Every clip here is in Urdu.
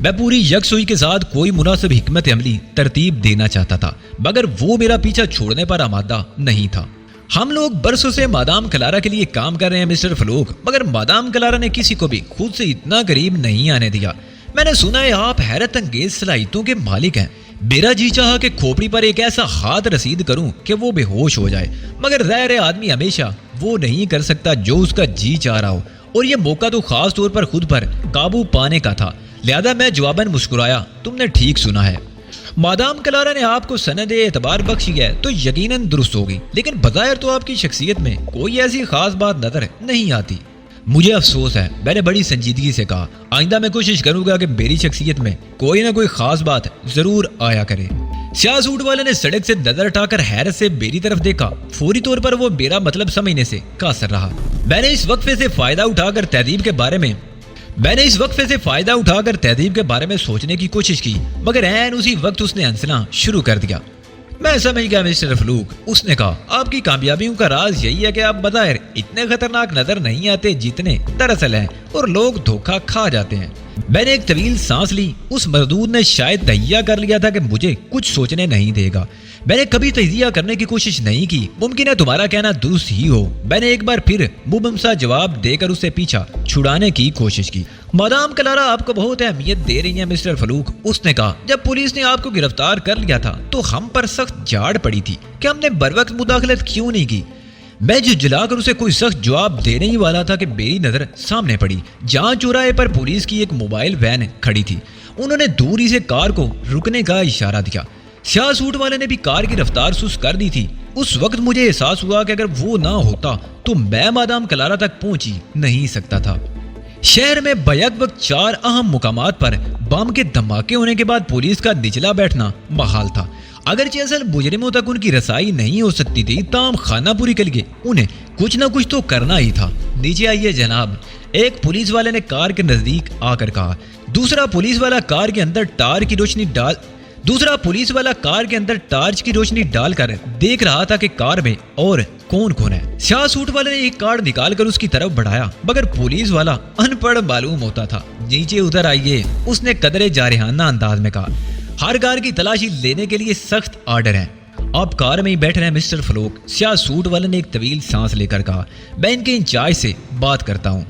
میں پوری یکسوئی کے ساتھ کوئی مناسب حکمت عملی ترتیب دینا چاہتا تھا، مگر وہ میرا پیچھا چھوڑنے پر آمادہ نہیں تھا۔ ہم لوگ برسوں سے مادام کلارا کے لیے کام کر رہے ہیں مسٹر فلوک، مگر مادام کلارا نے کسی کو بھی خود سے اتنا قریب نہیں آنے دیا۔ میں نے سنا ہے آپ حیرت انگیز صلاحیتوں کے مالک ہیں۔ میرا جی چاہا کہ کھوپڑی پر ایک ایسا ہاتھ رسید کروں کہ وہ بے ہوش ہو جائے، مگر ظاہر آدمی ہمیشہ وہ نہیں کر سکتا جو اس کا جی چاہ رہا ہو، اور یہ موقع تو خاص طور پر خود پر قابو پانے کا تھا، لہذا میں جواباً مسکرایا، تم نے ٹھیک سنا ہے۔ مادام کلارا نے آپ کو سند اعتبار بخشی ہے تو یقیناً درست ہوگی، لیکن بظاہر تو آپ کی شخصیت میں کوئی ایسی خاص بات نظر نہیں آتی۔ مجھے افسوس ہے، میں نے بڑی سنجیدگی سے کہا، آئندہ میں کوشش کروں گا کہ میری شخصیت میں کوئی نہ کوئی خاص بات ضرور آیا کرے۔ سیاہ سوٹ والے نے سڑک سے نظر اٹھا کر حیرت سے میری طرف دیکھا، فوری طور پر وہ میرا مطلب سمجھنے سے قاصر رہا۔ میں نے اس وقفے سے فائدہ اٹھا کر تہذیب کے بارے میں سوچنے کی کوشش کی، مگر عین اسی وقت اس نے ہنسنا شروع کر دیا۔ میں سمجھ گیا مسٹر فلوک، اس نے کہا، آپ کی کامیابیوں کا راز یہی ہے کہ آپ بظاہر اتنے خطرناک نظر نہیں آتے جتنے دراصل ہیں، اور لوگ دھوکہ کھا جاتے ہیں۔ میں نے ایک طویل سانس لی، اس مردود نے شاید تہیہ کر لیا تھا کہ مجھے کچھ سوچنے نہیں دے گا۔ میں نے کبھی تجزیہ کرنے کی کوشش نہیں کی، ممکن ہے تمہارا کہنا درست ہی ہو۔ میں نے ایک بار پھر مبہم سا جواب دے کر اسے پیچھا چھڑانے کی کوشش کی۔ مادام کلارا آپ کو بہت اہمیت دے رہی ہیں مسٹر فلوک، اس نے کہا، جب پولیس نے آپ کو گرفتار کر لیا تھا تو ہم پر سخت جھاڑ پڑی تھی کہ ہم نے بروقت مداخلت کیوں نہیں کی۔ میں جلا کر اسے کوئی سخت جواب دینے ہی والا تھا کہ میری نظر سامنے پڑی، جہاں چوراہے پر پولیس کی ایک موبائل وین کھڑی تھی۔ انہوں نے دوری سے کار کو رکنے کا اشارہ دیا۔ سیاہ سوٹ والے نے بھی کار کی رفتار سست کر دی تھی۔ اس وقت مجھے احساس ہوا کہ اگر وہ نہ ہوتا تو میں مادام کلارا تک پہنچ ہی نہیں سکتا تھا۔ شہر میں بیک وقت 4 اہم مقامات پر بم کے دھماکے ہونے کے بعد پولیس کا نچلا بیٹھنا محال تھا۔ اگرچہ اصل مجرموں تک ان کی رسائی نہیں ہو سکتی تھی، تاہم خانہ پوری کے لیے انہیں کچھ نہ کچھ تو کرنا ہی تھا۔ نیچے آئیے جناب، ایک پولیس والے نے کار کے نزدیک آ کر کہا۔ دوسرا پولیس والا کار کے اندر ٹارچ کی روشنی ڈال کر دیکھ رہا تھا کہ کار میں اور کون کون ہے۔ سیاہ سوٹ والے نے ایک کارڈ نکال کر اس کی طرف بڑھایا، مگر پولیس والا ان پڑھ معلوم ہوتا تھا۔ نیچے ادھر آئیے، اس نے قدرے جارحانہ انداز میں کہا۔ ہر کار کی تلاشی لینے کے لیے سخت آرڈر ہیں۔ آپ کار میں ہی بیٹھ رہے ہیں مسٹر فلوک، سیاہ سوٹ والے نے ایک طویل سانس لے کر کہا۔ میں ان کے انچارج سے بات کرتا ہوں،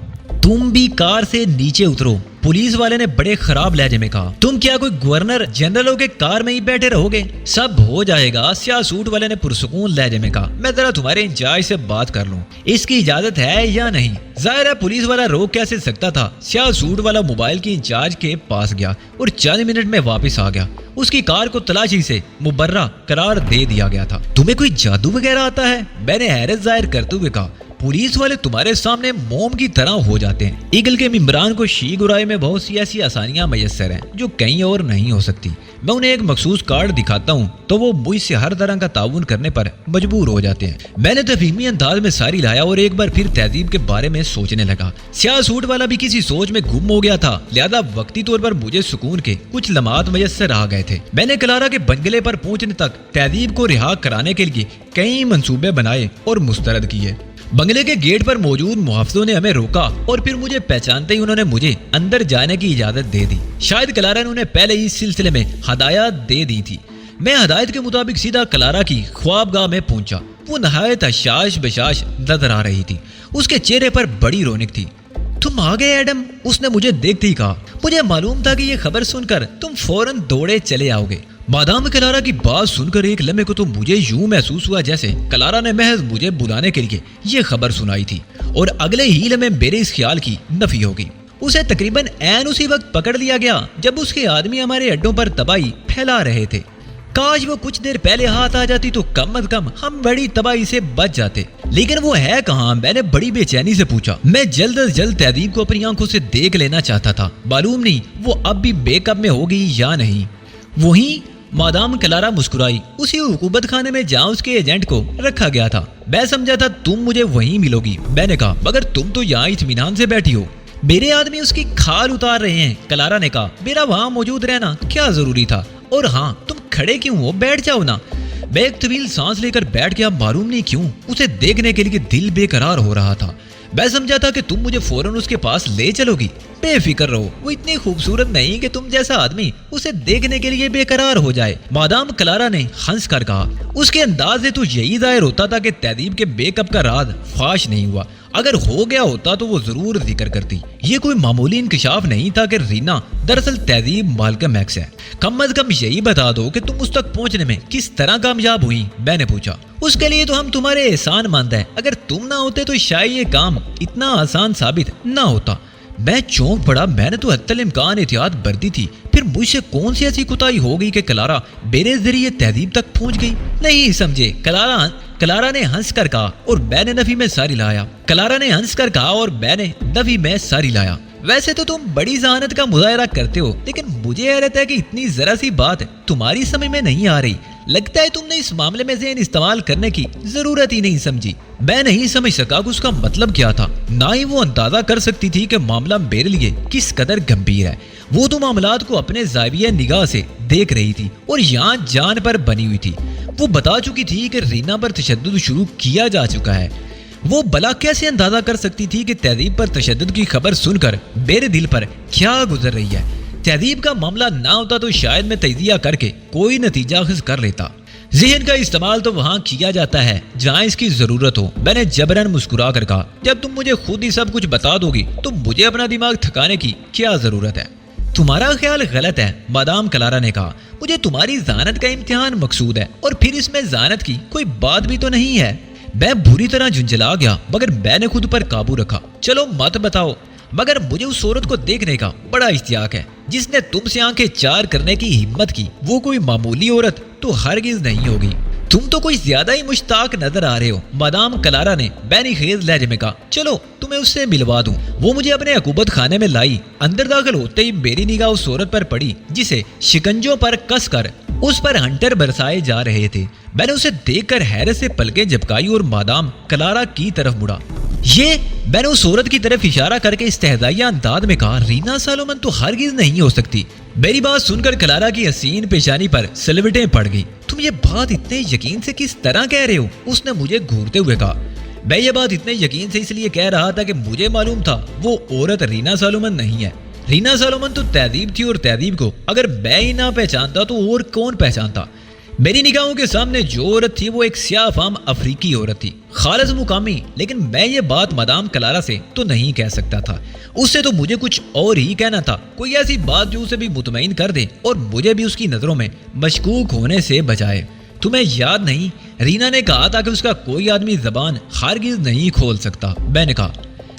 تم بھی کار سے نیچے اترو، پولیس والے نے بڑے خراب لہجے میں کہا۔ تم کیا کوئی گورنر جنرل ہو کے کار میں ہی بیٹھے رہو گے؟ سب ہو جائے گا، سیاہ سوٹ والے نے پرسکون لہجے میں کہا۔ میں ذرا تمہارے انچارج سے بات کر لوں، اس کی اجازت ہے یا نہیں؟ ظاہر ہے پولیس والا روک کیسے سکتا تھا۔ سیاہ سوٹ والا موبائل کی انچارج کے پاس گیا اور چند منٹ میں واپس آ گیا۔ اس کی کار کو تلاشی سے مبرہ قرار دے دیا گیا تھا۔ تمہیں کوئی جادو وغیرہ آتا ہے؟ میں نے حیرت ظاہر کرتے ہوئے کہا۔ پولیس والے تمہارے سامنے موم کی طرح ہو جاتے ہیں۔ ایگل کے ممبران کو شی گرائی میں بہت سی ایسی آسانیاں میسر ہیں جو کہیں اور نہیں ہو سکتی۔ میں انہیں ایک مخصوص کارڈ دکھاتا ہوں تو وہ مجھ سے ہر طرح کا تعاون کرنے پر مجبور ہو جاتے ہیں۔ میں نے تفہیمی انداز میں ساری لایا اور ایک بار پھر تہذیب کے بارے میں سوچنے لگا۔ سیاہ سوٹ والا بھی کسی سوچ میں گم ہو گیا تھا، لہذا وقتی طور پر مجھے سکون کے کچھ لمحات میسر آ گئے تھے۔ میں نے کلارا کے بنگلے پر پہنچنے تک تہذیب کو رہا کرانے کے لیے کئی منصوبے بنائے اور مسترد کیے۔ بنگلے کے گیٹ پر موجود محافظوں نے ہمیں روکا اور پھر مجھے پہچانتے ہی انہوں نے مجھے اندر جانے کی اجازت دے دی۔ شاید کلارا نے انہیں پہلے ہی اس سلسلے میں ہدایات دے دی تھی۔ میں ہدایت کے مطابق سیدھا کلارا کی خوابگاہ میں پہنچا۔ وہ نہایت حشاش بشاش نظر آ رہی تھی، اس کے چہرے پر بڑی رونق تھی۔ تم آ گئے ایڈم، اس نے مجھے دیکھتے ہی کہا۔ مجھے معلوم تھا کہ یہ خبر سن کر تم فوراً دوڑے چلے آؤ گے۔ مادام کلارا کی بات سن کر ایک لمحے کو تو مجھے یوں محسوس ہوا جیسے کلارا نے محض مجھے بلانے کے لیے یہ خبر سنائی تھی، اور اگلے ہی لمحے میرے اس خیال کی نفی ہوگی۔ اسے تقریباً عین اسی وقت پکڑ لیا گیا جب اس کے آدمی ہمارے اڈوں پر تباہی پھیلا رہے تھے۔ کاش وہ کچھ دیر پہلے ہاتھ آ جاتی تو کم از کم ہم بڑی تباہی سے بچ جاتے، لیکن وہ ہے کہاں؟ میں نے بڑی بے چینی سے پوچھا۔ میں جلد از جلد تہذیب کو اپنی آنکھوں سے دیکھ لینا چاہتا تھا، معلوم نہیں وہ اب بھی بیک اپ میں ہوگی یا نہیں۔ وہیں مادام کلارا مسکرائی، اسی حکومت خانے میں جہاں اس کے ایجنٹ کو رکھا گیا تھا۔ میں سمجھا تھا تم مجھے وہیں ملو گی۔ میں نے کہا، مگر تم تو یہاں اطمینان سے بیٹھی ہو۔ میرے آدمی اس کی کھال اتار رہے ہیں، کلارا نے کہا۔ میرا وہاں موجود رہنا کیا ضروری تھا؟ اور ہاں، تم کھڑے کیوں ہو؟ بیٹھ جاؤ نا۔ میں ایک طویل سانس لے کر بیٹھ گیا، معلوم نہیں کیوں اسے دیکھنے کے لیے دل بے قرار ہو رہا تھا۔ میں سمجھا تھا کہ تم مجھے فوراً اس کے پاس لے چلو گی۔ بے فکر رہو، وہ اتنی خوبصورت نہیں کہ تم جیسا آدمی اسے دیکھنے کے لیے بے قرار ہو جائے۔ مادام کلارا نے ہنس کر کہا۔ اس کے انداز سے تو یہی ظاہر ہوتا تھا کہ تہذیب کے بیک اپ کا راز فاش نہیں ہوا۔ اگر ہو گیا ہوتا تو وہ ضرور ذکر کرتی۔ یہ کوئی معمولی انکشاف نہیں تھا کہ رینا دراصل تہذیب مالکم ایکس ہے۔ کم از کم یہی بتا دو کہ تم اس تک پہنچنے میں کس طرح کامیاب ہوئی، میں نے پوچھا۔ اس کے لیے تو ہم تمہارے احسان مند ہیں، اگر تم نہ ہوتے تو شاید یہ کام اتنا آسان ثابت نہ ہوتا۔ میں چونک پڑا، میں نے تو حتی الامکان احتیاط برتی تھی، پھر مجھ سے کون سی ایسی کوتاہی ہو گئی کہ کلارا میرے ذریعے تہذیب تک پہنچ گئی؟ نہیں سمجھے، کلارا نے ہنس کر کہا اور میں نے نفی میں ساری لایا۔ ویسے تو تم بڑی ذہانت کا مظاہرہ کرتے ہو، لیکن مجھے حیرت ہے کہ اتنی ذرا سی بات تمہاری سمجھ میں نہیں آ رہی۔ لگتا ہے تم نے اس معاملے میں ذہن استعمال کرنے کی ضرورت ہی نہیں سمجھی۔ میں نہیں سمجھ سکا کہ اس کا مطلب کیا تھا، نہ ہی وہ اندازہ کر سکتی تھی کہ معاملہ میرے لیے کس قدر گمبھیر ہے۔ وہ تو معاملات کو اپنے زاویہ نگاہ سے دیکھ رہی تھی اور یہاں جان پر بنی ہوئی تھی۔ وہ بتا چکی تھی کہ رینا پر تشدد شروع کیا جا چکا ہے۔ وہ بلا کیسے اندازہ کر سکتی تھی کہ تہذیب پر تشدد کی خبر سن کر میرے دل پر کیا گزر رہی ہے؟ تہذیب کا معاملہ نہ ہوتا تو شاید میں تجزیہ کر کے کوئی نتیجہ اخذ کر لیتا۔ ذہن کا استعمال تو وہاں کیا جاتا ہے جہاں اس کی ضرورت ہو، میں نے جبراً مسکرا کر کہا۔ جب تم مجھے خود ہی سب کچھ بتا دو گی تو مجھے اپنا دماغ تھکانے کی کیا ضرورت ہے؟ تمہارا خیال غلط ہے، مادام کلارا نے کہا۔ مجھے تمہاری ذہانت کا امتحان مقصود ہے، اور پھر اس میں ذہانت کی کوئی بات بھی تو نہیں ہے۔ میں بری طرح جھنجھلا گیا، مگر میں نے خود پر قابو رکھا۔ چلو مت بتاؤ، مگر مجھے اس عورت کو دیکھنے کا بڑا اشتیاق ہے جس نے تم سے آنکھیں چار کرنے کی ہمت کی۔ وہ کوئی معمولی عورت تو ہرگز نہیں ہوگی۔ تم تو کوئی زیادہ ہی مشتاق نظر آ رہے ہو، مادام کلارا نے بینی خیز لہجے میں کہا۔ چلو تمہیں اس سے ملوا دوں۔ وہ مجھے اپنے عقوبت خانے میں لائی۔ اندر داخل ہوتے ہی میری نگاہ اس عورت پر پڑی جسے شکنجوں پر کس کر اس پر ہنٹر برسائے جا رہے تھے۔ میں نے اسے دیکھ کر حیرت سے پلکیں جھپکائی اور مادام کلارا کی طرف مڑا۔ میں نے اس عورت کی طرف اشارہ کر کے استہزائیہ انداز میں کہا، رینا سالومن تو ہرگز نہیں ہو سکتی۔ میری بات سن کر کلارا کی حسین پیشانی پر سلوٹیں پڑ گئی۔ تم یہ بات اتنے یقین سے کس طرح کہہ رہے ہو؟ اس نے مجھے گھورتے ہوئے کہا۔ میں یہ بات اتنے یقین سے اس لیے کہہ رہا تھا کہ مجھے معلوم تھا وہ عورت رینا سالومن نہیں ہے۔ رینا سالومن تو تہذیب تھی، اور تہذیب کو اگر میں ہی نہ پہچانتا تو اور کون پہچانتا؟ میری نگاہوں کے سامنے جو عورت تھی وہ ایک سیاہ فام افریقی عورت تھی، خالص مقامی۔ لیکن میں یہ بات مادام کلارا سے تو نہیں کہہ سکتا تھا، اس سے تو مجھے کچھ اور ہی کہنا تھا، کوئی ایسی بات جو اسے بھی مطمئن کر دے اور مجھے بھی اس کی نظروں میں مشکوک ہونے سے بچائے۔ تمہیں یاد نہیں، رینا نے کہا تھا کہ اس کا کوئی آدمی زبان ہرگز نہیں کھول سکتا۔ میں نے کہا،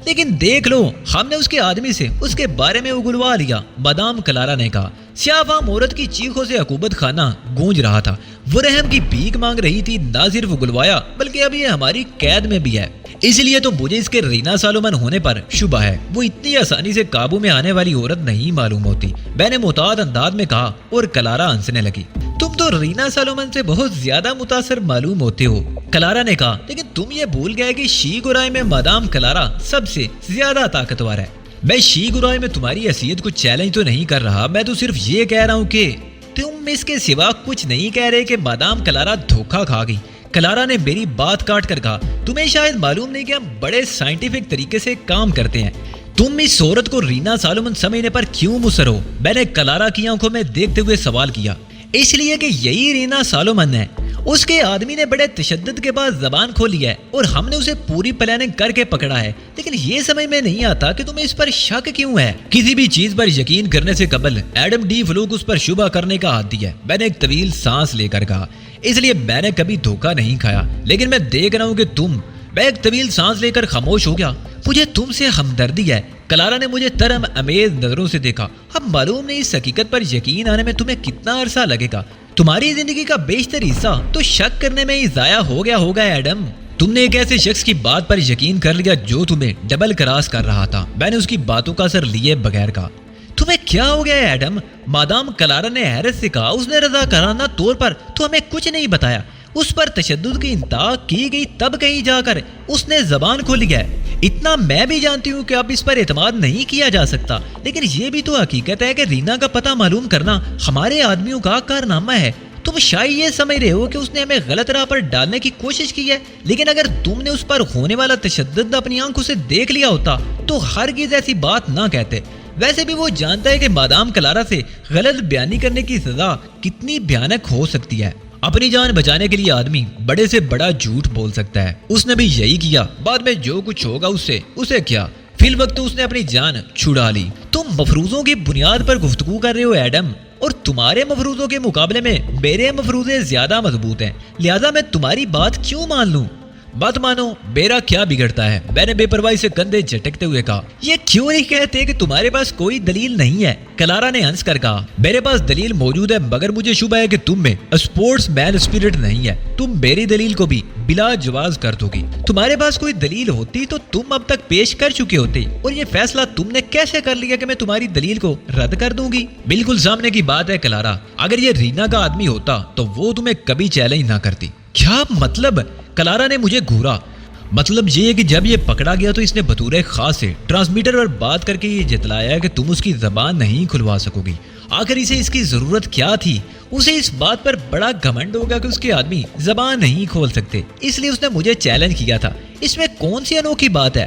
لیکن دیکھ لو، ہم نے اس کے آدمی سے اس کے بارے میں اگلوا لیا، مادام کلارا نے کہا۔ سیاہ فام عورت کی چیخوں سے عقوبت خانہ گونج رہا تھا۔ وہ رحم کی بھیک مانگ رہی تھی، نہ صرف اگلوایا بلکہ اب یہ ہماری قید میں بھی ہے۔ اس لیے تو مجھے اس کے رینا سالومن ہونے پر شبہ ہے۔ وہ اتنی آسانی سے قابو میں آنے والی عورت نہیں معلوم ہوتی، میں نے محتاط انداز میں کہا، اور کلارا ہنسنے لگی۔ تم تو رینا سالومن سے بہت زیادہ متاثر معلوم ہوتے ہو، کلارا نے کہا، لیکن تم یہ بھول گئے کہ شی گرائے میں مادام کلارا سب سے زیادہ طاقتور ہے۔ میں شی گرائے میں تمہاری حیثیت کو چیلنج تو نہیں کر رہا، میں تو صرف یہ کہہ رہا ہوں کہ تم اس کے سوا کچھ نہیں کہہ رہے کہ مادام کلارا دھوکہ کھا گئی۔ کلارا نے میری بات کاٹ کر کہا، تمہیں شاید معلوم نہیں کہ ہم بڑے سائنٹیفک طریقے سے کام کرتے ہیں۔ تم اس عورت کو رینا سالومن سمجھنے پر کیوں مصر ہو؟ میں نے کلارا کی آنکھوں میں دیکھتے ہوئے سوال کیا۔ اس لیے کہ یہی رینا سالومن ہے۔ اس کے آدمی نے بڑے تشدد کے بعد زبان کھولی ہے اور ہم نے اسے پوری پلاننگ کر کے پکڑا ہے، لیکن یہ سمجھ میں نہیں آتا کہ تمہیں اس پر شک کیوں ہے۔ کسی بھی چیز پر یقین کرنے سے قبل ایڈم ڈی فلوک اس پر شبہ کرنے کا عادی ہے، میں نے ایک طویل سانس لے کر کہا۔ اس لیے میں نے کبھی دھوکہ نہیں کھایا، لیکن میں دیکھ رہا ہوں کہ میں ایک طویل سانس لے کر خاموش ہو گیا۔ مجھے تم سے ہمدردی ہے۔ کلارا نے مجھے ترہم امیز نظروں سے دیکھا۔ اب معلوم نہیں اس حقیقت پر یقین آنے میں تمہیں کتنا عرصہ لگے گا۔ تمہاری زندگی کا بیشتر حصہ تو شک کرنے میں ہی ضائع ہو گیا ہوگا ایڈم۔ تم نے ایک ایسے شخص کی بات پر یقین کر لیا جو تمہیں ڈبل کراس کر رہا تھا، میں نے اس کی باتوں کا اثر لیے بغیر کہا۔ تمہیں کیا ہو گیا ہے ایڈم؟ مادام کلارا نے حیرت سے کہا۔ اس نے رضاکارانہ طور پر تو ہمیں کچھ نہیں بتایا، اس پر تشدد کی انتہا کی گئی تب کہیں جا کر اس نے زبان کھولی ہے۔ اتنا میں بھی جانتی ہوں کہ اب اس پر اعتماد نہیں کیا جا سکتا، لیکن یہ بھی تو حقیقت ہے کہ رینا کا پتہ معلوم کرنا ہمارے آدمیوں کا کارنامہ ہے۔ تم شاید یہ سمجھ رہے ہو کہ اس نے ہمیں غلط راہ پر ڈالنے کی کوشش کی ہے، لیکن اگر تم نے اس پر ہونے والا تشدد اپنی آنکھوں سے دیکھ لیا ہوتا تو ہرگز ایسی بات نہ کہتے۔ ویسے بھی وہ جانتا ہے کہ مادام کلارا سے غلط بیانی کرنے کی سزا کتنی بھیانک ہو سکتی ہے۔ اپنی جان بچانے کے لیے آدمی بڑے سے بڑا جھوٹ بول سکتا ہے، اس نے بھی یہی کیا۔ بعد میں جو کچھ ہوگا اسے کیا، فی الوقت تو اس نے اپنی جان چھڑا لی۔ تم مفروضوں کی بنیاد پر گفتگو کر رہے ہو ایڈم، اور تمہارے مفروضوں کے مقابلے میں میرے مفروضے زیادہ مضبوط ہیں، لہذا میں تمہاری بات کیوں مان لوں؟ بات مانو، میرا کیا بگڑتا ہے؟ میں نے بے پرواہی سے کندھے جھٹکتے ہوئے کہا۔ یہ کیوں نہیں کہتے کہ تمہارے پاس کوئی دلیل نہیں ہے؟ کلارا نے ہنس کر کہا۔ میرے پاس دلیل موجود ہے، مگر مجھے شبہ ہے کہ تم میں اسپورٹس مین اسپرٹ نہیں ہے۔ تم میری دلیل کو بھی بلا جواز کر دو گی۔ تمہارے پاس کوئی دلیل ہوتی تو تم اب تک پیش کر چکے ہوتے، اور یہ فیصلہ تم نے کیسے کر لیا کہ میں تمہاری دلیل کو رد کر دوں گی؟ بالکل سامنے کی بات ہے کلارا، اگر یہ رینا کا آدمی ہوتا تو وہ تمہیں کبھی چیلنج نہ کرتی۔ کیا مطلب؟ کلارا نے مجھے گھورا۔ مطلب یہ کہ جب یہ پکڑا گیا تو اس نے بطور خاص سے ٹرانسمیٹر پر بات کر کے یہ جتلایا کہ تم اس کی زبان نہیں کھلوا سکو گی۔ آخر اسے اس کی ضرورت کیا تھی؟ اسے اس بات پر بڑا گھمنڈ ہوگا کہ اس کے آدمی زبان نہیں کھول سکتے، اس لیے اس نے مجھے چیلنج کیا تھا۔ اس میں کون سی انوکھی بات ہے؟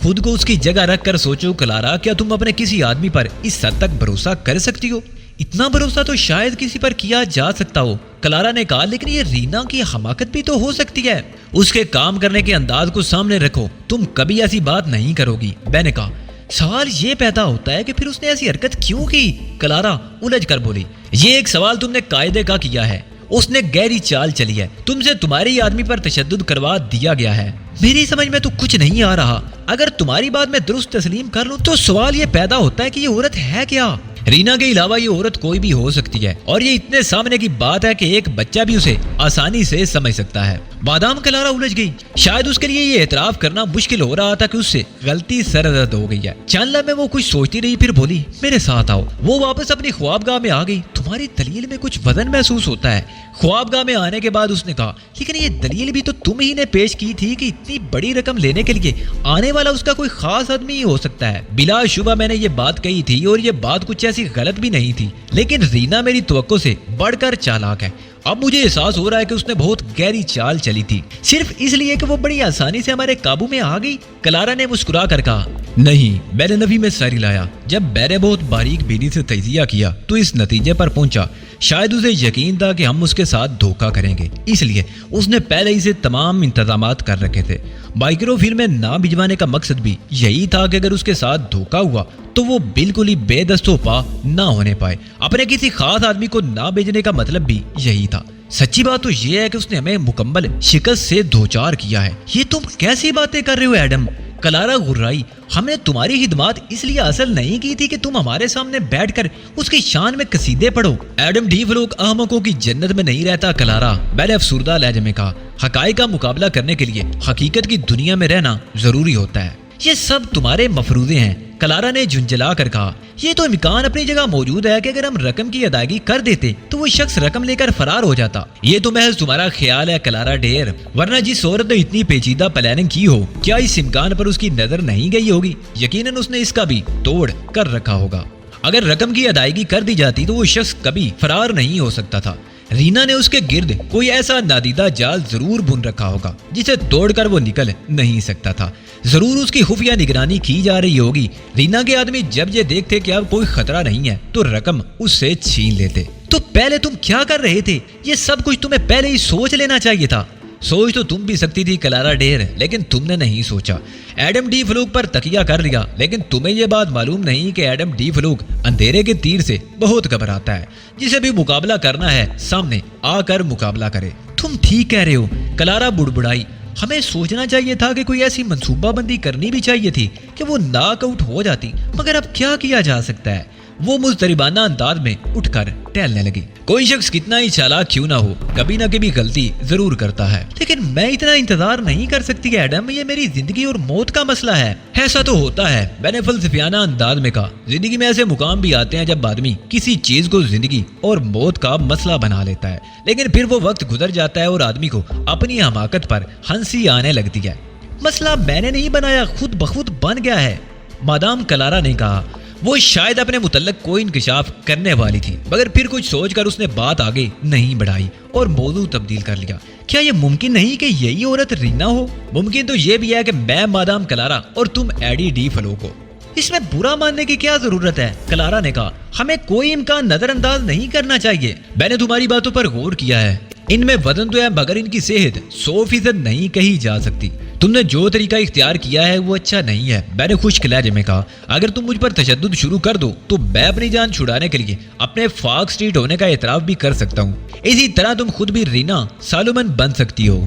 خود کو اس کی جگہ رکھ کر سوچو کلارا، کیا تم اپنے کسی آدمی پر اس حد تک بھروسہ کر سکتی ہو؟ اتنا بھروسہ تو شاید کسی پر کیا جا سکتا ہو، کلارا نے کہا، لیکن یہ رینا کی حماقت بھی تو ہو سکتی ہے۔ اس کے کام کرنے کے انداز کو سامنے رکھو، تم کبھی ایسی بات نہیں کرو گی، میں نے کہا۔ سوال یہ پیدا ہوتا ہے کہ پھر اس نے ایسی حرکت کیوں کی؟ کلارا الجھ کر بولی۔ یہ ایک سوال تم نے قاعدے کا کیا ہے، اس نے گہری چال چلی ہے، تم سے تمہارے ہی آدمی پر تشدد کروا دیا گیا ہے۔ میری سمجھ میں تو کچھ نہیں آ رہا۔ اگر تمہاری بات میں درست تسلیم کر لوں تو سوال یہ پیدا ہوتا ہے کہ یہ عورت ہے کیا؟ رینا کے علاوہ یہ عورت کوئی بھی ہو سکتی ہے، اور یہ اتنے سامنے کی بات ہے کہ ایک بچہ بھی اسے آسانی سے سمجھ سکتا ہے۔ مادام کلارا الجھ گئی۔ شاید اس کے لیے یہ اعتراف کرنا مشکل ہو رہا تھا کہ اس سے غلطی سرزد ہو گئی ہے۔ چند لمحے وہ کچھ سوچتی رہی، پھر بولی، میرے ساتھ آؤ۔ وہ واپس اپنی خوابگاہ میں آ گئی۔ تمہاری دلیل میں کچھ وزن محسوس ہوتا ہے۔ خوابگاہ میں آنے کے بعد اس نے کہا، لیکن یہ دلیل بھی تو تم ہی نے پیش کی تھی کہ اتنی بڑی رقم لینے کے لیے آنے والا اس کا کوئی خاص آدمی ہی ہو سکتا ہے۔ بلا شبہ میں نے یہ بات کہی تھی، اور یہ بات کچھ ایسی غلط بھی نہیں تھی، لیکن رینا میری توقع سے بڑھ کر چالاک ہے۔ اب مجھے احساس ہو رہا ہے کہ اس نے بہت گہری چال چلی تھی، صرف اس لیے کہ وہ بڑی آسانی سے ہمارے قابو میں آ گئی۔ کلارا نے مسکرا کر کہا، نہیں، میں نے نفی میں سر ہلایا۔ جب میں نے بہت باریک بینی سے تجزیہ کیا تو اس نتیجے پر پہنچا، شاید اسے یقین تھا کہ ہم اس کے ساتھ دھوکہ کریں گے، اس لیے اس نے پہلے ہی سے تمام انتظامات کر رکھے تھے۔ مائکرو فلمیں نہ بھجوانے کا مقصد بھی یہی تھا کہ اگر اس کے ساتھ دھوکہ ہوا تو وہ بالکل ہی بے دست و پا نہ ہونے پائے۔ اپنے کسی خاص آدمی کو نہ بھیجنے کا مطلب بھی یہی تھا۔ سچی بات تو یہ ہے کہ اس نے ہمیں مکمل شکست سے دوچار کیا ہے۔ یہ تم کیسی باتیں کر رہے ہو ایڈم؟ کلارا غرائی۔ ہم نے تمہاری خدمات اس لیے حاصل نہیں کی تھی کہ تم ہمارے سامنے بیٹھ کر اس کی شان میں قصیدے پڑھو۔ ایڈم ڈی فلوک احمقوں کی جنت میں نہیں رہتا کلارا، میں نے افسردہ لہجے میں کہا۔ حقائق کا مقابلہ کرنے کے لیے حقیقت کی دنیا میں رہنا ضروری ہوتا ہے۔ یہ سب تمہارے مفروضے ہیں، کلارا نے جھنجھلا کر کہا۔ یہ تو امکان اپنی جگہ موجود ہے کہ اگر ہم رقم کی ادائیگی کر دیتے تو وہ شخص رقم لے کر فرار ہو جاتا۔ یہ تو محض تمہارا خیال ہے کلارا ڈیر، ورنہ جس عورت نے اتنی پیچیدہ پلاننگ کی ہو، کیا اس امکان پر اس کی نظر نہیں گئی ہوگی؟ یقیناً اس نے اس کا بھی توڑ کر رکھا ہوگا۔ اگر رقم کی ادائیگی کر دی جاتی تو وہ شخص کبھی فرار نہیں ہو سکتا تھا۔ رینا نے اس کے گرد کوئی ایسا نادیدہ جال ضرور بن رکھا ہوگا جسے توڑ کر وہ نکل نہیں سکتا تھا۔ ضرور اس کی خفیہ نگرانی کی جا رہی ہوگی۔ رینا کے آدمی جب یہ دیکھتے کہ اب کوئی خطرہ نہیں ہے تو رقم اس سے چھین لیتے۔ تو پہلے تم کیا کر رہے تھے؟ یہ سب کچھ تمہیں پہلے ہی سوچ لینا چاہیے تھا۔ سوچ تو تم بھی سکتی تھی کلارا ڈیر، لیکن تم نے نہیں سوچا۔ ایڈم ڈی فلوک پر تکیہ کر لیا، لیکن تمہیں یہ بات معلوم نہیں کہ ایڈم ڈی فلوک اندھیرے کے تیر سے بہت گھبراتا ہے۔ جسے بھی مقابلہ کرنا ہے سامنے آ کر مقابلہ کرے۔ تم ٹھیک کہہ رہے ہو، کلارا بڑبڑائی۔ ہمیں سوچنا چاہیے تھا کہ کوئی ایسی منصوبہ بندی کرنی بھی چاہیے تھی کہ وہ ناک آؤٹ ہو جاتی، مگر اب کیا کیا جا سکتا ہے؟ وہ مضطربانہ انداز میں اٹھ کر ٹہلنے لگی۔ کوئی شخص کتنا ہی چالاک کیوں نہ ہو، کبھی نہ کبھی غلطی ضرور کرتا ہے، لیکن میں اتنا انتظار نہیں کر سکتی ایڈم، یہ میری زندگی اور موت کا مسئلہ ہے۔ ایسا تو ہوتا ہے، میں نے فلسفیانہ انداز میں کہا۔ زندگی میں ایسے مقام بھی آتے ہیں جب آدمی کسی چیز کو زندگی اور موت کا مسئلہ بنا لیتا ہے، لیکن پھر وہ وقت گزر جاتا ہے اور آدمی کو اپنی حماقت پر ہنسی آنے لگتی ہے۔ مسئلہ میں نے نہیں بنایا، خود بخود بن گیا ہے، مادام کلارا نے کہا۔ وہ شاید اپنے متعلق کوئی انکشاف کرنے والی تھی، مگر پھر کچھ سوچ کر اس نے بات آگے نہیں بڑھائی اور موضوع تبدیل کر لیا۔ کیا یہ ممکن نہیں کہ یہی عورت رینا ہو؟ ممکن تو یہ بھی ہے کہ میں مادام کلارا اور تم ایڈی ڈی فلوک ہو۔ اس میں برا ماننے کی کیا ضرورت ہے؟ کلارا نے کہا، ہمیں کوئی امکان نظر انداز نہیں کرنا چاہیے۔ میں نے تمہاری باتوں پر غور کیا ہے، ان میں وزن تو ہے مگر ان کی صحت 100% نہیں کہی جا سکتی۔ تم نے جو طریقہ اختیار کیا ہے وہ اچھا نہیں ہے۔ میں نے خشک لہجے میں کہا، اگر تم مجھ پر تشدد شروع کر دو تو میں اپنی جان چھڑانے کے لیے اپنے فاک اسٹریٹ ہونے کا اعتراف بھی کر سکتا ہوں۔ اسی طرح تم خود بھی رینا سالومن بن سکتی ہو۔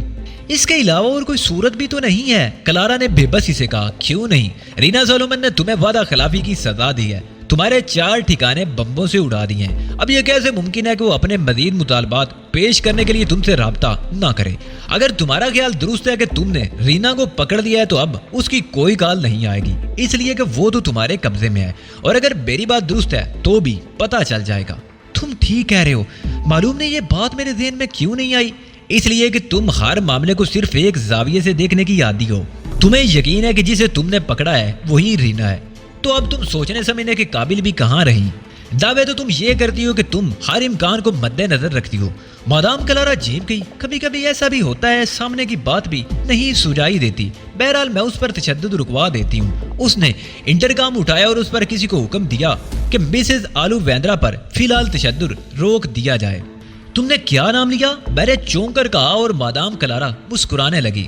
اس کے علاوہ اور کوئی صورت بھی تو نہیں ہے، کلارا نے بے بسی سے کہا۔ کیوں نہیں؟ رینا سالومن نے تمہیں وعدہ خلافی کی سزا دی ہے، تمہارے 4 ٹھکانے بمبوں سے اڑا دیے ہیں۔ اب یہ کیسے ممکن ہے کہ وہ اپنے مزید مطالبات پیش کرنے کے لیے تم سے رابطہ نہ کرے؟ اگر تمہارا خیال درست ہے کہ تم نے رینا کو پکڑ لیا ہے تو اب اس کی کوئی کال نہیں آئے گی، اس لیے کہ وہ تو تمہارے قبضے میں ہے، اور اگر میری بات درست ہے تو بھی پتہ چل جائے گا۔ تم ٹھیک کہہ رہے ہو، معلوم نہیں یہ بات میرے ذہن میں کیوں نہیں آئی۔ اس لیے کہ تم ہر معاملے کو صرف ایک زاویے سے دیکھنے کی عادی ہو۔ تمہیں یقین ہے کہ جسے تم نے پکڑا ہے وہی رینا ہے، تو اب تم سوچنے سمجھنے کے قابل بھی کہاں رہی؟ دعوے تو تم یہ کرتی ہو کہ تم ہر امکان کو مد نظر رکھتی ہو۔ مادام کلارا جھیپ گئی۔ کبھی کبھی ایسا بھی ہوتا ہے، سامنے کی بات بھی نہیں سجائی دیتی۔ بہرحال میں اس پر تشدد رکوا دیتی ہوں۔ اس نے انٹرکام اٹھایا اور اس پر کسی کو حکم دیا کہ مسز آلو ویندرا پر فی الحال تشدد روک دیا جائے۔ تم نے کیا نام لیا؟ میں نے چونک کر کہا اور مادام کلارا مسکرانے لگی۔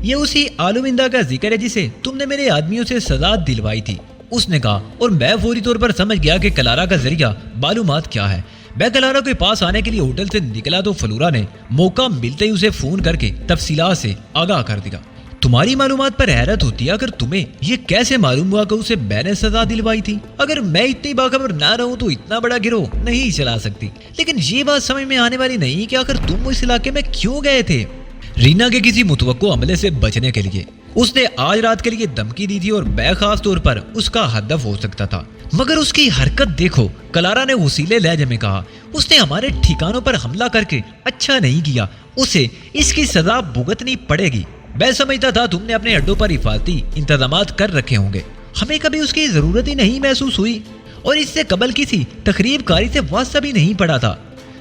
یہ اسی آلو ویندا کا ذکر ہے جسے تم نے میرے آدمیوں سے سزا دلوائی تھی، اس نے کہا، اور میں فوری طور پر سمجھ گیا کہ کلارا کا ذریعہ معلومات کیا ہے۔ میں کلارا کے پاس آنے کے لیے ہوٹل سے نکلا تو فلورا نے موقع ملتے ہی اسے فون کر کے تفصیلات سے آگاہ کر دیا۔ تمہاری معلومات پر حیرت ہوتی ہے، اگر تمہیں یہ کیسے معلوم ہوا کہ اسے میں نے سزا دلوائی تھی؟ اگر میں اتنی باخبر نہ رہوں تو اتنا بڑا گروہ نہیں چلا سکتی۔ لیکن یہ بات سمجھ میں آنے والی نہیں کہ آخر تم اس علاقے میں کیوں گئے تھے؟ رینا کے کسی متوقع حملے سے بچنے کے لیے۔ اس نے آج رات کے لیے دھمکی دی تھی اور میں خاص طور پر اس کا ہدف ہو سکتا تھا، مگر اس کی حرکت دیکھو، کلارا نے وسیلے لہجے میں کہا۔ اس نے ہمارے ٹھکانوں پر حملہ کر کے اچھا نہیں کیا، اسے اس کی سزا بھگتنی پڑے گی۔ میں سمجھتا تھا تم نے اپنے اڈوں پر حفاظتی انتظامات کر رکھے ہوں گے، ہمیں کبھی اس کی ضرورت ہی نہیں محسوس ہوئی، اور اس سے قبل کسی تخریب کاری سے واسطہ بھی نہیں پڑا تھا۔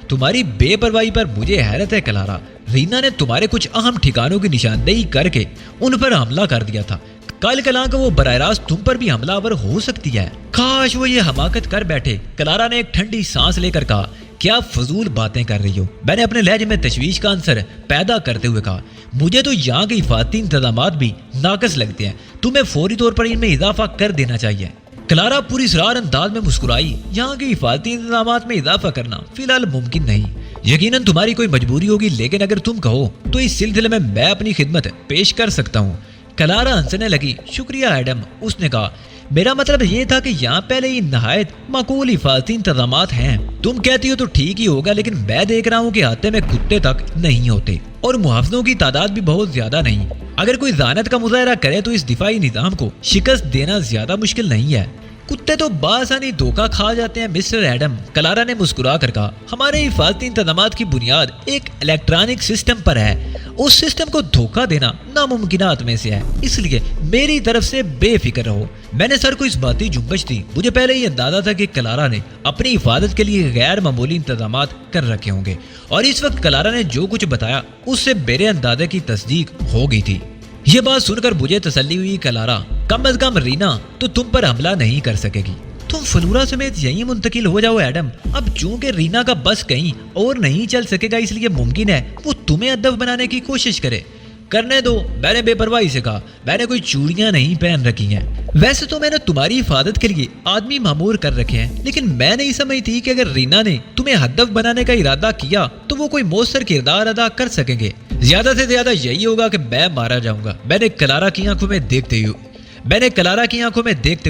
تمہاری بے پرواہی پر مجھے حیرت ہے کلارا۔ رینا نے تمہارے کچھ اہم ٹھکانوں کی نشاندہی کر کے ان پر حملہ کر دیا تھا، کل کلاں کو وہ براہ راست تم پر بھی حملہ آور ہو سکتی ہے۔ کاش وہ یہ حماقت کر بیٹھے۔ کلارا نے ایک ٹھنڈی سانس لے کر کہا، کیا فضول باتیں کر رہی ہو؟ میں نے اپنے لہجے میں تشویش کا عنصر پیدا کرتے ہوئے کہا، مجھے تو یہاں کے حفاظتی انتظامات بھی ناقص لگتے ہیں، تمہیں فوری طور پر ان میں اضافہ کر دینا چاہیے۔ کلارا پوری اسرار انداز میں مسکرائی۔ یہاں کے حفاظتی انتظامات میں اضافہ کرنا فی الحال ممکن نہیں، یقیناً تمہاری کوئی مجبوری ہوگی، لیکن اگر تم کہو تو اس سلسلے میں اپنی خدمت پیش کر سکتا ہوں۔ کلارا ہنسنے لگی۔ شکریہ ایڈم، اس نے کہا، میرا مطلب یہ تھا کہ یہاں پہلے ہی نہایت معقول حفاظتی انتظامات ہیں۔ تم کہتی ہو تو ٹھیک ہی ہوگا، لیکن میں دیکھ رہا ہوں کہ ہاتھے میں کتے تک نہیں ہوتے اور محافظوں کی تعداد بھی بہت زیادہ نہیں۔ اگر کوئی ذہانت کا مظاہرہ کرے تو اس دفاعی نظام کو شکست دینا زیادہ مشکل نہیں ہے۔ کتے تو بآسانی دھوکہ کھا جاتے ہیں مسٹر ایڈم، کلارا نے مسکرا کر کہا۔ ہمارے حفاظتی انتظامات کی بنیاد ایک الیکٹرانک سسٹم پر ہے، اس سسٹم کو دھوکہ دینا ناممکنات میں سے ہے، اس لیے میری طرف سے بے فکر رہو۔ میں نے سر کو اس باتی جنبش دی۔ مجھے پہلے ہی اندازہ تھا کہ کلارا نے اپنی حفاظت کے لیے غیر معمولی انتظامات کر رکھے ہوں گے، اور اس وقت کلارا نے جو کچھ بتایا اس سے میرے اندازے کی تصدیق ہو گئی تھی۔ یہ بات سن کر مجھے تسلی ہوئی، کلارا، کم از کم رینا تو تم پر حملہ نہیں کر سکے گی۔ تم فلورا سمیت یہیں منتقل ہو جاؤ ایڈم۔ اب چونکہ رینا کا بس کہیں اور نہیں چل سکے گا، اس لیے ممکن ہے وہ تمہیں ہدف بنانے کی کوشش کرے۔ کرنے دو، میں نے بے پرواہی سے کہا، میں نے کوئی چوڑیاں نہیں پہن رکھی ہیں۔ ویسے تو میں نے تمہاری حفاظت کے لیے آدمی مامور کر رکھے ہیں، لیکن میں نہیں سمجھتی کہ اگر رینا نے تمہیں ہدف بنانے کا ارادہ کیا تو وہ کوئی مؤثر کردار ادا کر سکیں گے۔ زیادہ سے زیادہ یہی ہوگا کہ میں مارا جاؤں گا۔ میں نے کلارا کی آنکھوں میں دیکھتے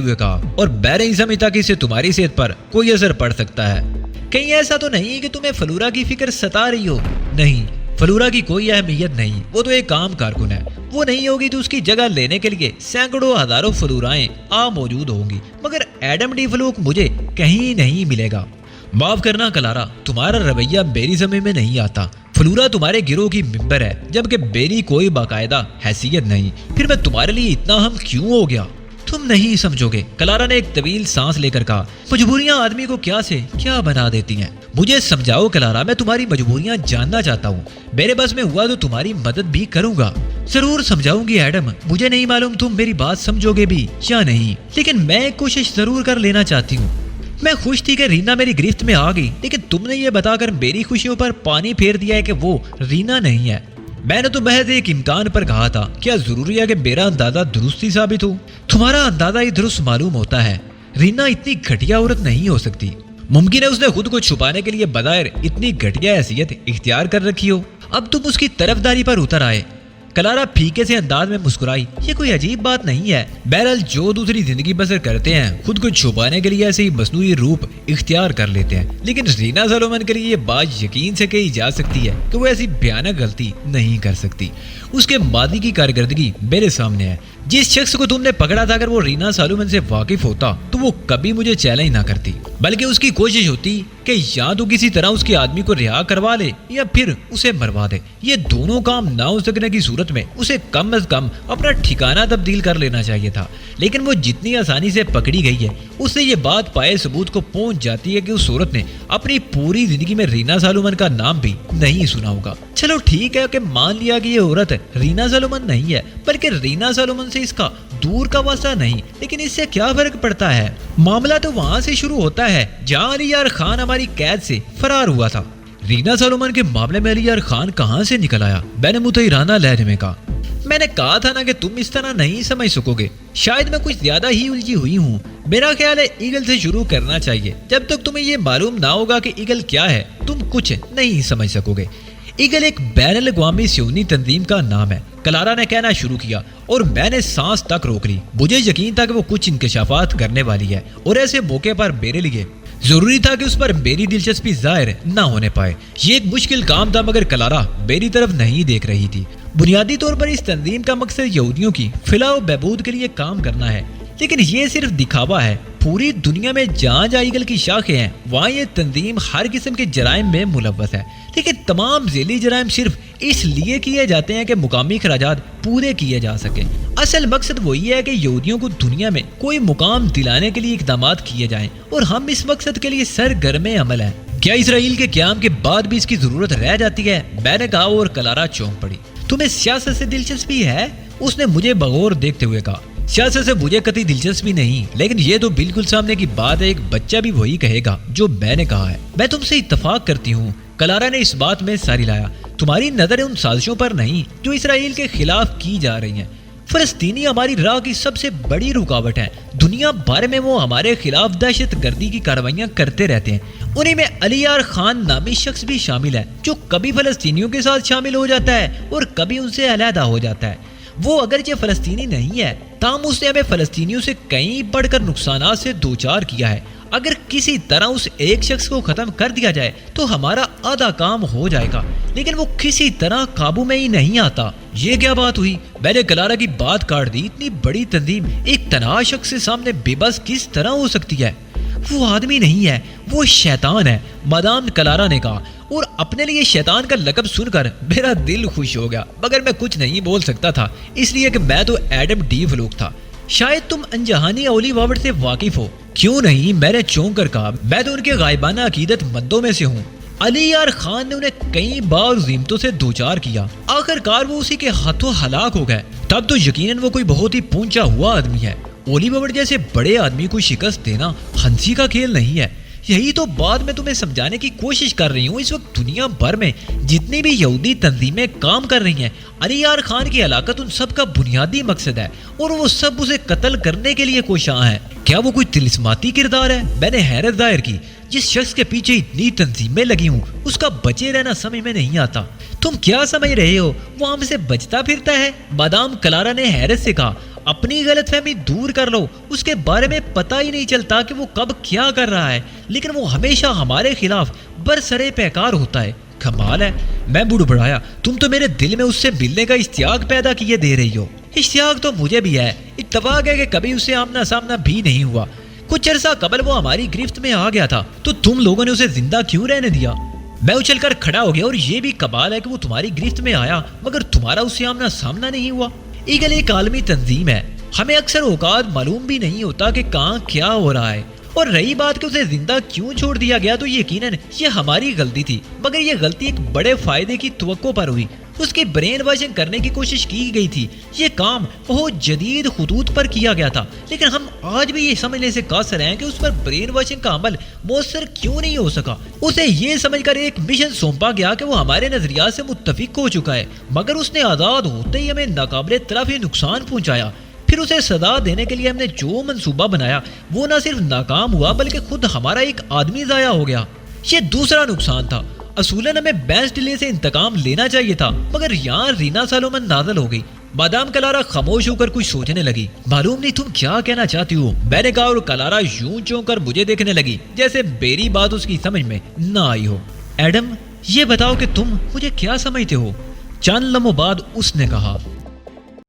ہوئے کہا، اور میں نہیں سمجھتا کہ اسے تمہاری صحت پر کوئی اثر پڑ سکتا ہے۔ کہیں ایسا تو نہیں کہ تمہیں فلورا کی فکر ستا رہی ہو؟ نہیں، فلورا کی کوئی اہمیت نہیں، وہ تو ایک عام کارکن ہے۔ وہ نہیں ہوگی تو اس کی جگہ لینے کے لیے سینکڑوں ہزاروں فلورائیں موجود ہوں گی، مگر ایڈم ڈی فلوک مجھے کہیں نہیں ملے گا۔ معاف کرنا کلارا، تمہارا رویہ میری سمجھ میں نہیں آتا۔ فلورا تمہارے گروہ کی ممبر ہے، جبکہ میری کوئی باقاعدہ حیثیت نہیں، پھر میں تمہارے لیے اتنا اہم کیوں ہو گیا؟ تم نہیں سمجھو گے، کلارا نے ایک طویل سانس لے کر کہا۔ مجبوریاں آدمی کو کیا سے کیا بنا دیتی ہیں، مجھے سمجھاؤ کلارا، میں تمہاری مجبوریاں جاننا چاہتا ہوں، میرے بس میں ہوا تو تمہاری مدد بھی کروں گا۔ ضرور سمجھاؤں گی ایڈم، مجھے نہیں معلوم تم میری بات سمجھو گے بھی یا نہیں، لیکن میں کوشش ضرور کر لینا چاہتی ہوں۔ میں خوش تھی کہ رینا میری گرفت میں آ گئی، لیکن تم نے یہ بتا کر میری خوشیوں پر پانی پھیر دیا ہے کہ وہ رینا نہیں ہے۔ میں نے تو محض ایک امکان پر کہا تھا، کیا ضروری ہے کہ میرا اندازہ درست ہی ثابت ہو؟ تمہارا اندازہ ہی درست معلوم ہوتا ہے، رینا اتنی گھٹیا عورت نہیں ہو سکتی۔ ممکن ہے اس نے خود کو چھپانے کے لیے بظاہر اتنی گھٹیا حیثیت اختیار کر رکھی ہو، اب تم اس کی طرفداری پر اتر آئے۔ کلارا پھیکے سے انداز میں مسکرائی، یہ کوئی عجیب بات نہیں ہے، بہرحال جو دوسری زندگی بسر کرتے ہیں خود کو چھپانے کے لیے ایسے ہی مصنوعی روپ اختیار کر لیتے ہیں، لیکن رینا سالومن کے لیے یہ بات یقین سے کہی جا سکتی ہے کہ وہ ایسی بھیانک غلطی نہیں کر سکتی۔ اس کے ماضی کی کارکردگی میرے سامنے ہے، جس شخص کو تم نے پکڑا تھا اگر وہ رینا سالومن سے واقف ہوتا تو وہ کبھی مجھے چیلنج نہ کرتی، بلکہ اس کی کوشش ہوتی کہ یا تو کسی طرح اس کے آدمی کو رہا کروا لے یا پھر اسے مروا دے۔ یہ دونوں کام نہ ہو سکنے کی صورت میں اسے کم از کم اپنا ٹھکانہ تبدیل کر لینا چاہیے تھا، لیکن وہ جتنی آسانی سے پکڑی گئی ہے اس سے یہ بات پائے ثبوت کو پہنچ جاتی ہے کہ اس عورت نے اپنی پوری زندگی میں رینا سالومن کا نام بھی نہیں سنا ہوگا۔ چلو ٹھیک ہے کہ مان لیا کہ یہ عورت رینا سالومن نہیں ہے، بلکہ رینا سالومن سے اس کا دور کا واسطہ نہیں، لیکن اس سے کیا فرق پڑتا ہے؟ معاملہ تو وہاں سے شروع ہوتا ہے جہاں علی یار خان ہماری قید سے فرار ہوا تھا۔ رینا سالومن کے معاملے میں علی یار خان کہاں سے نکل آیا؟ میں نے متحرانہ لہجے میں کہا۔ میں نے کہا تھا نا کہ تم اس طرح نہیں سمجھ سکو گے، شاید میں کچھ زیادہ ہی الجھی ہوئی ہوں۔ میرا خیال ہے ایگل سے شروع کرنا چاہیے، جب تک تمہیں یہ معلوم نہ ہوگا کہ ایگل کیا ہے تم کچھ نہیں سمجھ سکو گے۔ ایگل ایک بین الاقوامی صہیونی تنظیم کا نام ہے، کلارا نے کہنا شروع کیا اور میں نے سانس تک روک لی۔ مجھے یقین تھا کہ وہ کچھ انکشافات کرنے والی ہے اور ایسے موقع پر میرے لیے ضروری تھا کہ اس پر میری دلچسپی ظاہر نہ ہونے پائے۔ یہ ایک مشکل کام تھا مگر کلارا میری طرف نہیں دیکھ رہی تھی۔ بنیادی طور پر اس تنظیم کا مقصد یہودیوں کی فلاح و بہبود کے لیے کام کرنا ہے، لیکن یہ صرف دکھاوا ہے۔ پوری دنیا میں جہاں جہاں ایگل کی شاخیں ہیں وہاں یہ تنظیم ہر قسم کے جرائم میں ملوث ہے، لیکن تمام ذیلی جرائم صرف اس لیے کیے جاتے ہیں کہ مقامی اخراجات پورے کیے جا سکیں۔ اصل مقصد وہی ہے کہ یہودیوں کو دنیا میں کوئی مقام دلانے کے لیے اقدامات کیے جائیں اور ہم اس مقصد کے لیے سرگرم عمل ہیں۔ کیا اسرائیل کے قیام کے بعد بھی اس کی ضرورت رہ جاتی ہے؟ میں نے کہا اور کلارا چونک پڑی۔ تمہیں سیاست سے دلچسپی ہے؟ اس نے مجھے بغور دیکھتے ہوئے کہا۔ سیاست سے مجھے قطعی دلچسپی نہیں، لیکن یہ تو بالکل سامنے کی بات ہے، ایک بچہ بھی وہی کہے گا جو میں نے کہا ہے۔ میں تم سے اتفاق کرتی ہوں، کلارا نے اس بات میں ساری لایا۔ تمہاری نظر ان سازشوں پر نہیں جو اسرائیل کے خلاف کی جا رہی ہیں۔ فلسطینی ہماری راہ کی سب سے بڑی رکاوٹ ہے، دنیا بھر میں وہ ہمارے خلاف دہشت گردی کی کارروائیاں کرتے رہتے ہیں۔ انہیں میں علی یار خان نامی شخص بھی شامل ہے جو کبھی فلسطینیوں کے ساتھ شامل ہو جاتا ہے اور کبھی ان سے علیحدہ ہو جاتا ہے۔ وہ اگرچہ فلسطینی نہیں ہے تاہم اس نے ہمیں فلسطینیوں سے کہیں بڑھ کر نقصانات سے دوچار کیا ہے۔ اگر کسی طرح اس ایک شخص کو ختم کر دیا جائے تو ہمارا آدھا کام ہو جائے گا، لیکن وہ کسی طرح قابو میں ہی نہیں آتا۔ یہ کیا بات ہوئی؟ میں نے کلارا کی بات کاٹ دی۔ اتنی بڑی تنظیم ایک تنہا شخص کے سامنے بے بس کس طرح ہو سکتی ہے؟ وہ آدمی نہیں ہے، وہ شیطان ہے، مادام کلارا نے کہا، اور اپنے لیے شیطان کا لقب سن کر میرا دل خوش ہو گیا، مگر میں کچھ نہیں بول سکتا تھا اس لیے کہ میں تو ایڈم ڈی فلوک تھا۔ شاید تم انجہانی اولی وارڈ سے واقف ہو۔ کیوں نہیں؟ میں نے چونک کر کہا، میں تو ان کے غائبانہ عقیدت مندوں میں سے ہوں۔ علی یار خان نے انہیں کئی بار زیمتوں سے دوچار کیا، آخر کار وہ اسی کے ہاتھوں ہلاک ہو گئے۔ تب تو یقیناً وہ کوئی بہت ہی پونچا ہوا آدمی ہے۔ اولی وارڈ جیسے بڑے آدمی کو شکست دینا ہنسی کا کھیل نہیں ہے۔ یہی تو بات میں تمہیں سمجھانے کی کوشش کر رہی ہوں۔ اس وقت دنیا بھر میں جتنی بھی یہودی تنظیمیں کام کر رہی ہیں، علی یار خان کی ہلاکت ان سب کا بنیادی مقصد ہے اور وہ سب اسے قتل کرنے کے لیے کوشاں ہیں۔ کیا وہ کوئی طلسماتی کردار ہے؟ میں نے حیرت ظاہر کی۔ جس شخص کے پیچھے اتنی تنظیمیں لگی ہوں اس کا بچے رہنا سمجھ میں نہیں آتا۔ تم کیا سمجھ رہے ہو وہ ہم سے بچتا پھرتا ہے؟ مادام کلارا نے حیرت سے کہا۔ اپنی غلط فہمی دور کر لو، اس کے بارے میں پتہ ہی نہیں چلتا کہ وہ کب کیا کر رہا ہے، لیکن وہ ہمیشہ ہمارے خلاف برسرے پیکار ہوتا ہے۔ کمال ہے، میں بڑبڑایا، تم تو میرے دل میں اس سے ملنے کا اشتیاق پیدا کیے دے رہی ہو۔ اشتیاق تو مجھے بھی ہے، اتفاق ہے کہ کبھی اسے آمنا سامنا بھی نہیں ہوا۔ کچھ عرصہ قبل وہ ہماری گرفت میں آ گیا تھا تو تم لوگوں نے اسے زندہ کیوں رہنے دیا؟ میں اچھل کر کھڑا ہو گیا، اور یہ بھی کمال ہے کہ وہ تمہاری گرفت میں آیا مگر تمہارا اسے آمنا سامنا نہیں ہوا۔ ایگل ایک عالمی تنظیم ہے، ہمیں اکثر اوقات معلوم بھی نہیں ہوتا کہ کہاں کیا ہو رہا ہے، اور رہی بات کہ اسے زندہ کیوں چھوڑ دیا گیا تو یقیناً یہ ہماری غلطی تھی، مگر یہ غلطی ایک بڑے فائدے کی توقع پر ہوئی۔ اس کی برین واشنگ کرنے کی کوشش کی گئی تھی، یہ کام بہت جدید خطوط پر کیا گیا تھا، لیکن ہم آج بھی یہ سمجھنے سے قاصر ہیں کہ اس پر برین واشنگ کا عمل مؤثر کیوں نہیں ہو سکا۔ اسے یہ سمجھ کر ایک مشن سونپا گیا کہ وہ ہمارے نظریات سے متفق ہو چکا ہے، مگر اس نے آزاد ہوتے ہی ہمیں ناقابل تلافی نقصان پہنچایا۔ پھر اسے سزا دینے کے لیے ہم نے جو منصوبہ بنایا وہ نہ صرف ناکام ہوا بلکہ خود ہمارا ایک آدمی ضائع ہو گیا۔ یہ دوسرا نقصان تھا۔ اصولاً ہمیں بینس ڈیلے سے انتقام لینا چاہیے تھا، مگر یہاں رینا سالومن نازل ہو گئی۔ مادام کلارا خاموش ہو کر کچھ سوچنے لگی۔ معلوم نہیں تم کیا کہنا چاہتی ہو، میں نے کہا، اور کلارا یوں چونک کر مجھے دیکھنے لگی جیسے میری بات اس کی سمجھ میں نہ آئی ہو۔ ایڈم، یہ بتاؤ کہ تم مجھے کیا سمجھتے ہو؟ چند لمحوں بعد اس نے کہا،